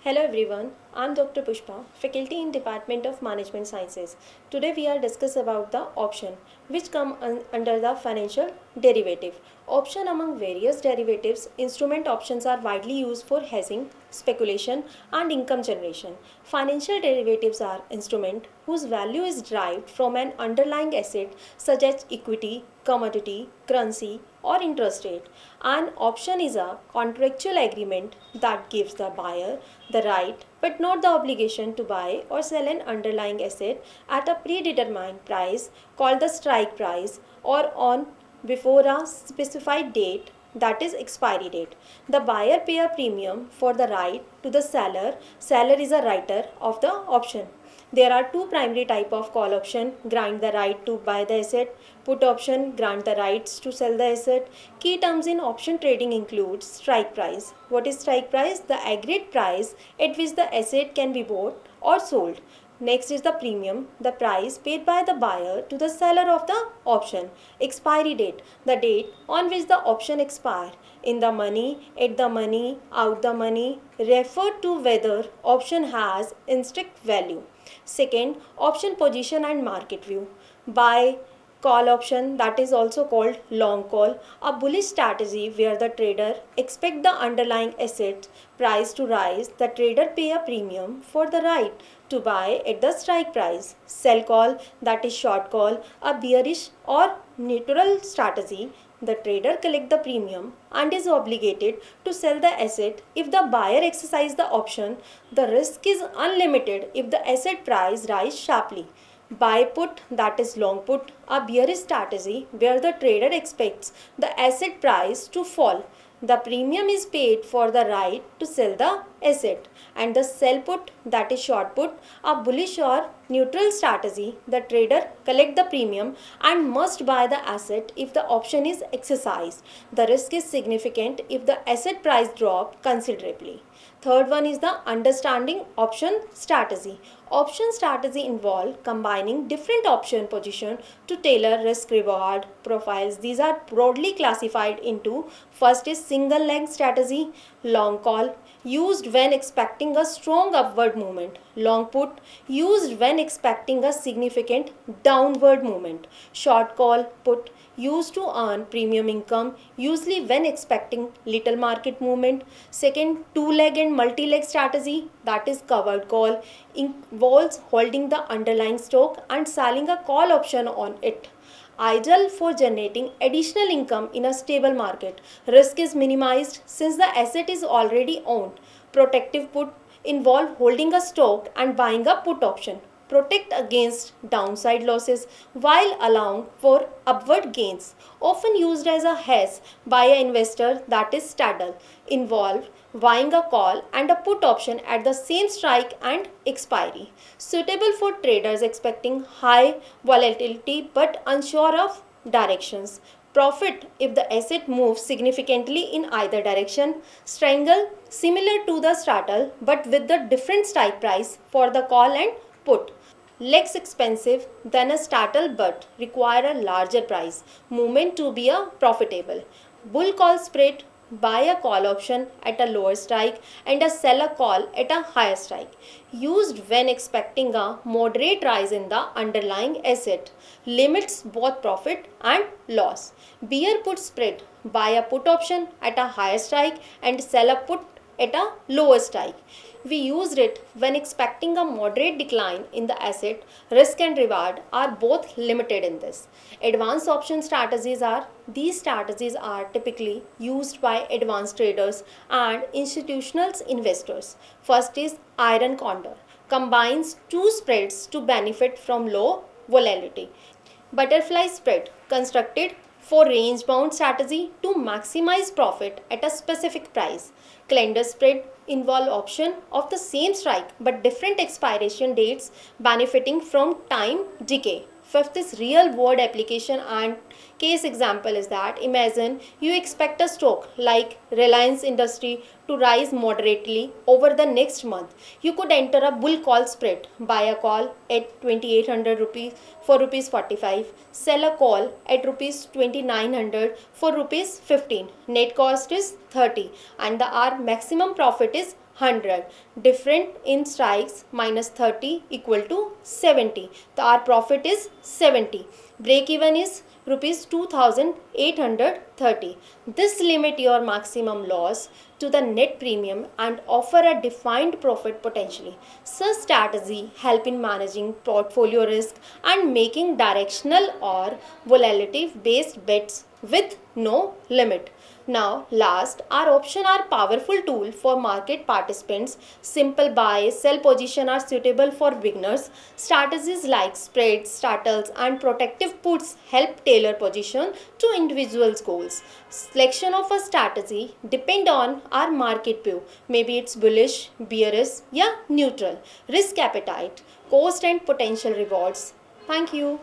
Hello everyone, I'm Dr. Pushpa, faculty in Department of Management Sciences. Today we are discussing about the option which come under the financial derivative. Option among various derivatives, instrument options are widely used for hedging, speculation and income generation. Financial derivatives are instrument whose value is derived from an underlying asset such as equity, commodity, currency or interest rate. An option is a contractual agreement that gives the buyer the right but not the obligation to buy or sell an underlying asset at a predetermined price called the strike price or on before a specified date, that is expiry date. The buyer pay a premium for the right to the seller. Seller is a writer of the option. There are two primary type of call option: grant the right to buy the asset, put option grant the rights to sell the asset. Key terms in option trading include strike price. What is strike price? The agreed price at which the asset can be bought or sold. Next is the premium, the price paid by the buyer to the seller of the option. Expiry date, the date on which the option expire. In the money, at the money, out the money, refer to whether option has intrinsic value. Second, option position and market view. Buy call option, that is also called long call, a bullish strategy where the trader expect the underlying asset price to rise. The trader pay a premium for the right to buy at the strike price. Sell call, that is short call, a bearish or neutral strategy. The trader collect the premium and is obligated to sell the asset if the buyer exercise the option. The risk is unlimited if the asset price rise sharply. Buy put, that is long put, a bearish strategy where the trader expects the asset price to fall. The premium is paid for the right to sell the asset. And the sell put, that is short put, a bullish or neutral strategy. The trader collect the premium and must buy the asset if the option is exercised. The risk is significant if the asset price drop considerably. Third one is the understanding option strategy. Option strategy involve combining different option position to tailor risk reward profiles. These are broadly classified into: first is single leg strategy, long call, used when expecting a strong upward movement; long put, used when expecting a significant downward movement; short call put, used to earn premium income, usually when expecting little market movement. Second, two-leg and multi-leg strategy, that is covered call, involves holding the underlying stock and selling a call option on it. Ideal for generating additional income in a stable market. Risk is minimized since the asset is already owned. Protective put involve holding a stock and buying a put option. Protect against downside losses while allowing for upward gains. Often used as a hedge by an investor, that is straddle. Involve buying a call and a put option at the same strike and expiry. Suitable for traders expecting high volatility but unsure of directions. Profit if the asset moves significantly in either direction. Strangle, similar to the straddle but with the different strike price for the call and put. Less expensive than a straddle but require a larger price movement to be a profitable. Bull call spread, buy a call option at a lower strike and a sell a call at a higher strike. Used when expecting a moderate rise in the underlying asset. Limits both profit and loss. Bear put spread, buy a put option at a higher strike and sell a put at a lower strike. We used it when expecting a moderate decline in the asset. Risk and reward are both limited in this. Advanced option strategies are: these strategies are typically used by advanced traders and institutional investors. First is iron condor, combines two spreads to benefit from low volatility. Butterfly spread, constructed for range bound strategy to maximize profit at a specific price. Calendar spread involve option of the same strike but different expiration dates benefiting from time decay. Fifth is real world application and case example is that: imagine you expect a stock like Reliance Industry to rise moderately over the next month. You could enter a bull call spread, buy a call at 2800 rupees for rupees 45, sell a call at rupees 2900 for rupees 15. Net cost is 30 and the our maximum profit is 100. Different in strikes minus 30 equal to 70. So our profit is 70. Break even is rupees 2830. This limit your maximum loss to the net premium and offer a defined profit potentially. Such strategy help in managing portfolio risk and making directional or volatility based bets with no limit. Now, last, our option are powerful tool for market participants. Simple buy, sell position are suitable for beginners. Strategies like spreads, startles, and protective puts help tailor position to individuals' goals. Selection of a strategy depend on our market view. Maybe it's bullish, bearish, yeah, neutral. Risk appetite, cost and potential rewards. Thank you.